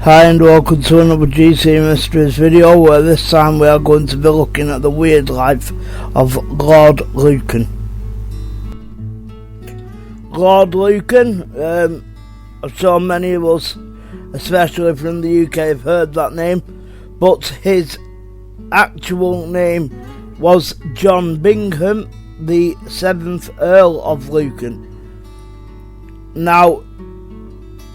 Hi and welcome to another GC Mysteries video, where this time we are going to be looking at the weird life of Lord Lucan. Lord Lucan, I'm sure many of us, especially from the UK, have heard that name, but his actual name was John Bingham, the 7th Earl of Lucan. Now,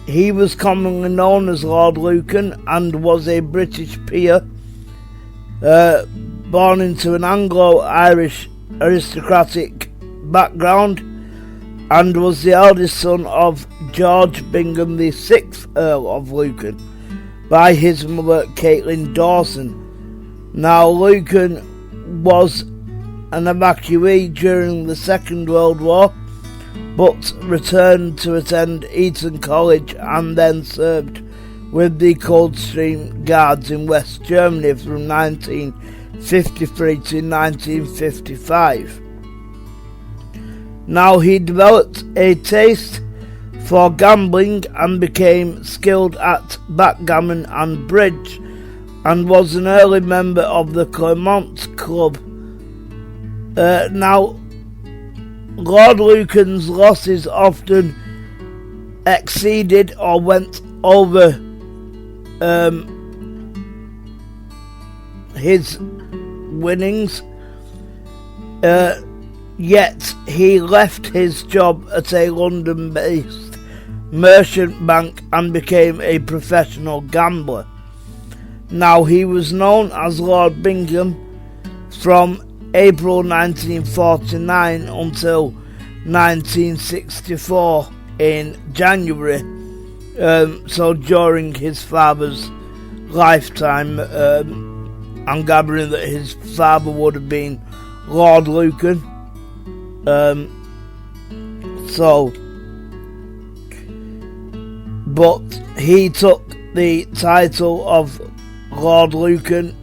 he was commonly known as Lord Lucan and was a British peer, born into an Anglo-Irish aristocratic background, and was the eldest son of George Bingham, the 6th Earl of Lucan, by his mother Caitlin Dawson. Now, Lucan was an evacuee during the Second World War, but returned to attend Eton College and then served with the Coldstream Guards in West Germany from 1953 to 1955. Now, he developed a taste for gambling and became skilled at backgammon and bridge, and was an early member of the Clermont Club. Now, Lord Lucan's losses often exceeded or went over his winnings, yet he left his job at a London-based merchant bank and became a professional gambler. Now, he was known as Lord Bingham from April 1949 until 1964 in January, so during his father's lifetime. I'm gathering that his father would have been Lord Lucan, but he took the title of Lord Lucan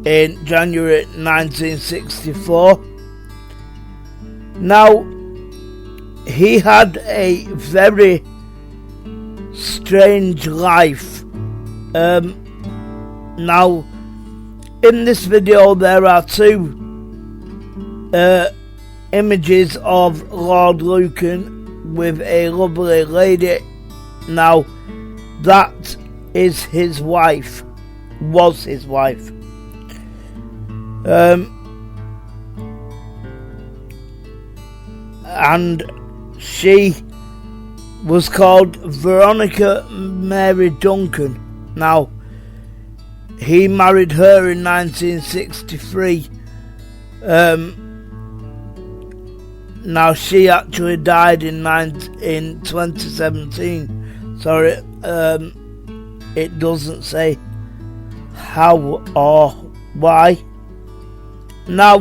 in January 1964. Now, he had a very strange life. Now, in this video there are two images of Lord Lucan with a lovely lady. Now, that is his wife, was his wife. And she was called Veronica Mary Duncan. Now, he married her in 1963. Now, she actually died in 2017. Sorry, it doesn't say how or why. Now,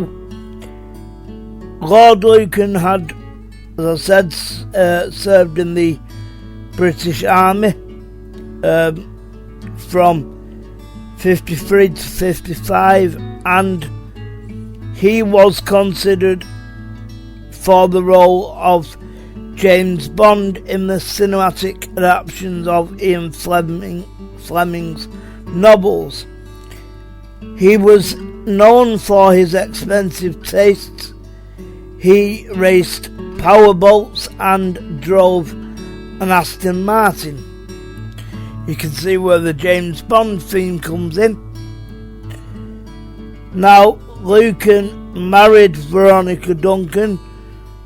Lord Lucan had, as I said, served in the British Army from 53 to 55, and he was considered for the role of James Bond in the cinematic adaptations of Ian Fleming's novels. He was known for his expensive tastes. He raced powerboats and drove an Aston Martin. You can see where the James Bond theme comes in. Now, Lucan married Veronica Duncan,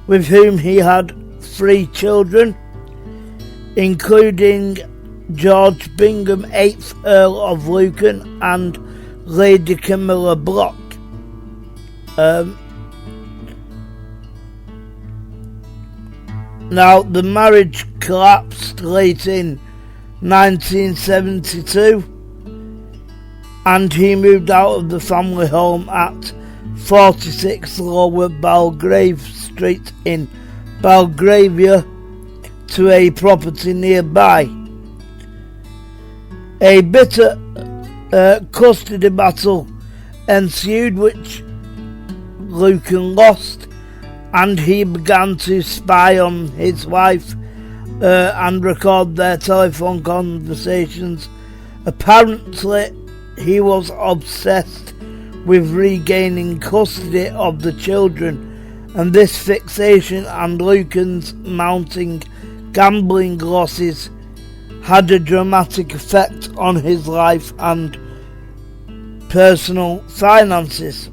with whom he had 3 children, including George Bingham, 8th Earl of Lucan, and Lady Camilla Block. Now, the marriage collapsed late in 1972, and he moved out of the family home at 46 Lower Belgrave Street in Belgravia to a property nearby. A bitter custody battle ensued, which Lucan lost, and he began to spy on his wife and record their telephone conversations. Apparently, he was obsessed with regaining custody of the children, and this fixation and Lucan's mounting gambling losses had a dramatic effect on his life and personal finances.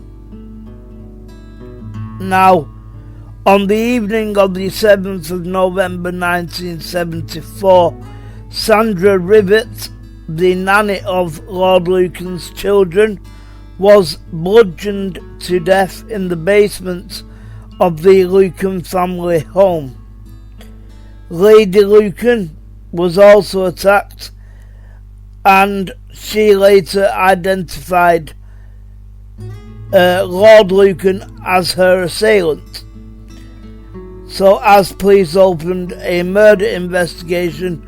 Now, on the evening of the 7th of November 1974, Sandra Rivet, the nanny of Lord Lucan's children, was bludgeoned to death in the basement of the Lucan family home. Lady Lucan was also attacked, and she later identified Lord Lucan as her assailant. So as police opened a murder investigation,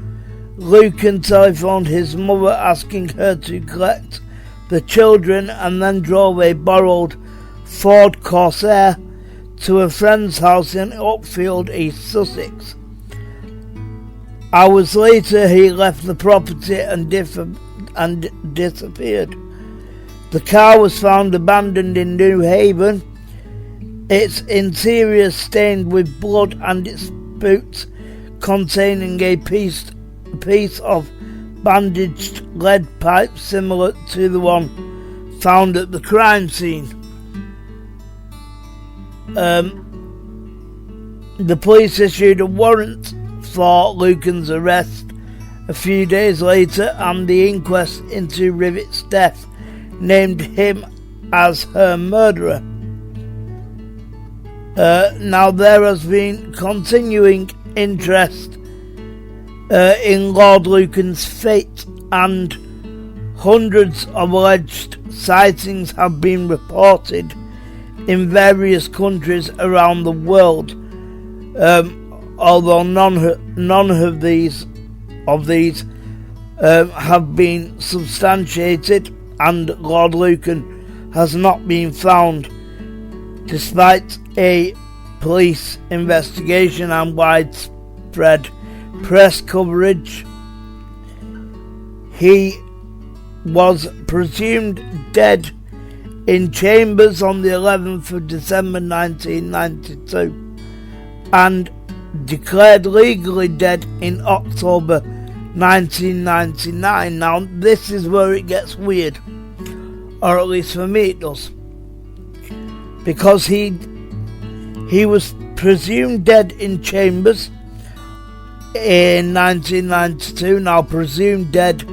Lucan telephoned his mother asking her to collect the children and then drove a borrowed Ford Corsair to a friend's house in Uckfield, East Sussex. Hours later, he left the property and disappeared. The car was found abandoned in New Haven, its interior stained with blood and its boots containing a piece of bandaged lead pipe similar to the one found at the crime scene. The police issued a warrant for Lucan's arrest a few days later, and the inquest into Rivet's death named him as her murderer. Now there has been continuing interest in Lord Lucan's fate, and hundreds of alleged sightings have been reported in various countries around the world, although none of these have been substantiated, and Lord Lucan has not been found, despite a police investigation and widespread press coverage. He was presumed dead in chambers on the 11th of December 1992 and declared legally dead in October 1999. Now this is where it gets weird, or at least for me it does, because he was presumed dead in chambers in 1992. Now presumed dead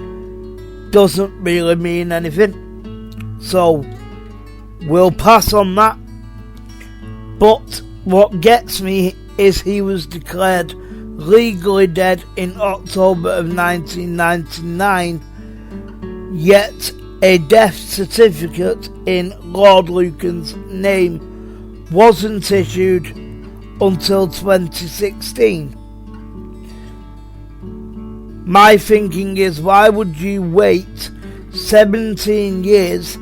doesn't really mean anything, so we'll pass on that. But what gets me is he was declared legally dead in October of 1999, yet a death certificate in Lord Lucan's name wasn't issued until 2016. My thinking is, why would you wait 17 years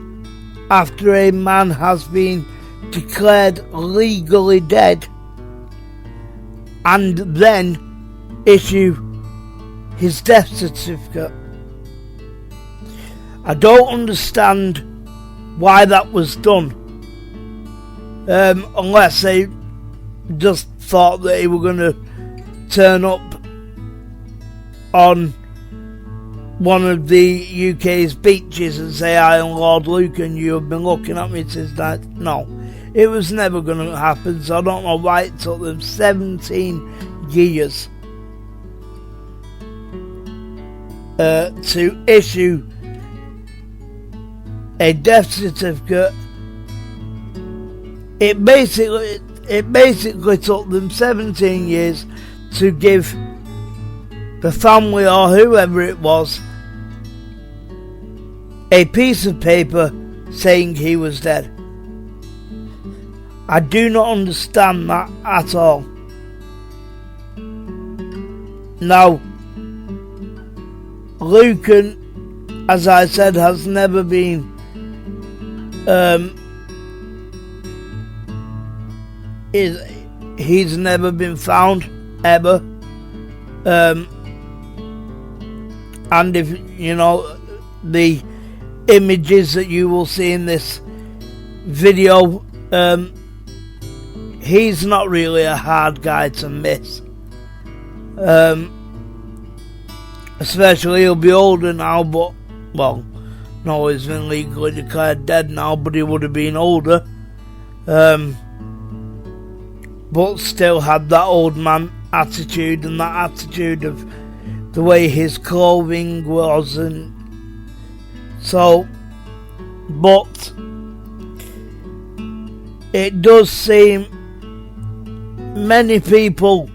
after a man has been declared legally dead and then issue his death certificate? I don't understand why that was done, unless they just thought that they were going to turn up on one of the UK's beaches and say, "I am Lord Lucan, you have been looking at me since that." No, it was never going to happen, so I don't know why it took them 17 years to issue a death certificate. It basically took them 17 years to give the family, or whoever it was, a piece of paper saying he was dead. I do not understand that at all. Now, Lucan, as I said, has never been he's never been found, ever. And if you know the images that you will see in this video, he's not really a hard guy to miss. Especially he'll be older now, but well, no, he's been legally declared dead now, but he would have been older. But still had that old man attitude, and that attitude of the way his clothing was, and so, but it does seem many people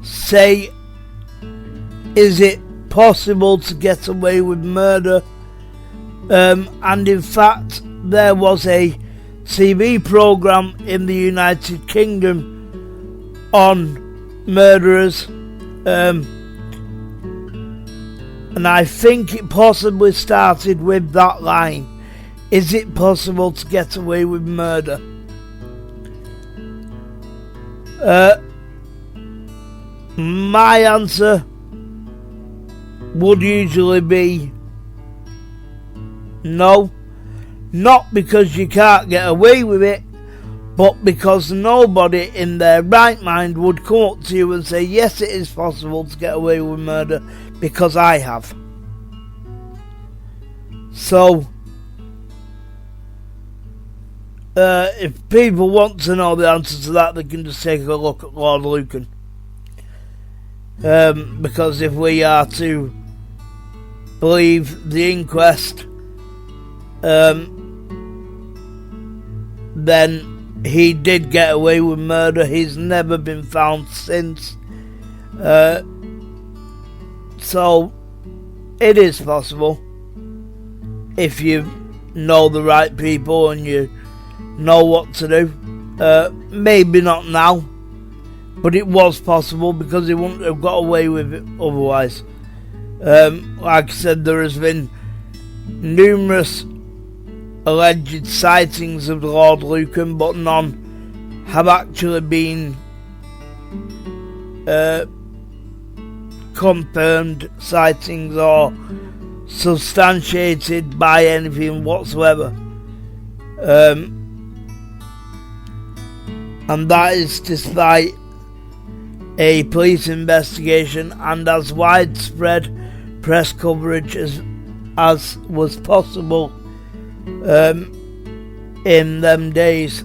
say, is it possible to get away with murder? And in fact, there was a TV program in the United Kingdom on murderers, and I think it possibly started with that line: is it possible to get away with murder? My answer would usually be no. Not because you can't get away with it, but because nobody in their right mind would come up to you and say, yes, it is possible to get away with murder, because I have. So, if people want to know the answer to that, they can just take a look at Lord Lucan. Because if we are to believe the inquest, then he did get away with murder. He's never been found since. So it is possible if you know the right people and you know what to do. Maybe not now, but it was possible, because he wouldn't have got away with it otherwise. Like I said, there has been numerous alleged sightings of Lord Lucan, but none have actually been confirmed sightings or substantiated by anything whatsoever. And that is despite a police investigation and as widespread press coverage as was possible in them days.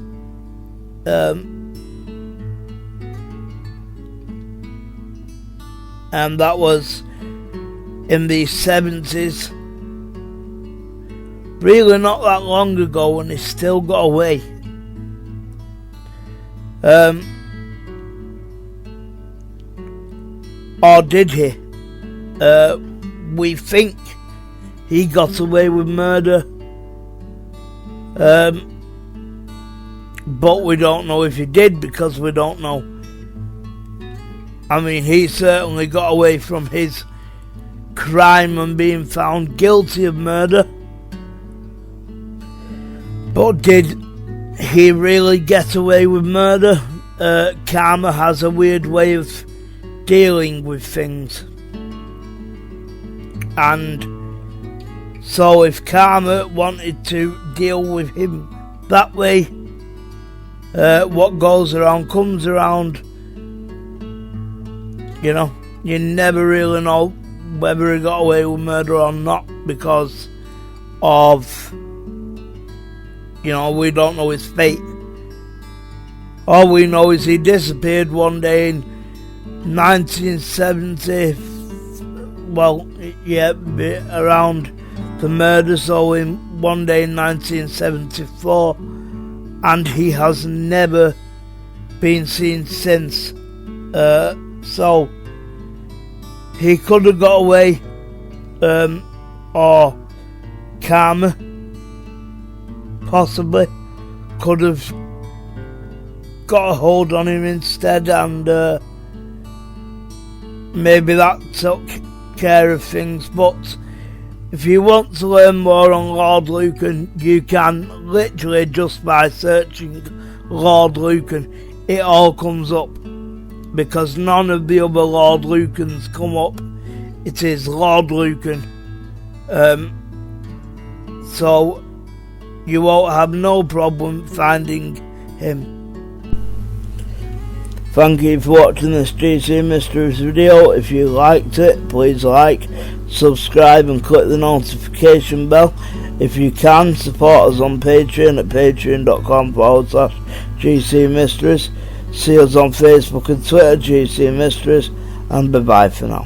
And that was in the 70s, really not that long ago, and he still got away. Or did he? We think he got away with murder, but we don't know if he did, because we don't know. I mean, he certainly got away from his crime and being found guilty of murder, but did he really get away with murder? Karma has a weird way of dealing with things, and so if karma wanted to deal with him that way, what goes around comes around. You know, you never really know whether he got away with murder or not, because of, you know, we don't know his fate. All we know is he disappeared one day in 1970, well, yeah, around the murder, so in one day in 1974, and he has never been seen since. So he could have got away, or karma possibly could have got a hold on him instead, and maybe that took care of things. But if you want to learn more on Lord Lucan, you can literally just by searching Lord Lucan, it all comes up. because none of the other Lord Lucans come up. It is Lord Lucan. So you won't have no problem finding him. Thank you for watching this GC Mysteries video. If you liked it, please like, subscribe and click the notification bell. If you can, support us on Patreon at patreon.com/GC Mysteries. See us on Facebook and Twitter, GC Mysteries, and bye bye for now.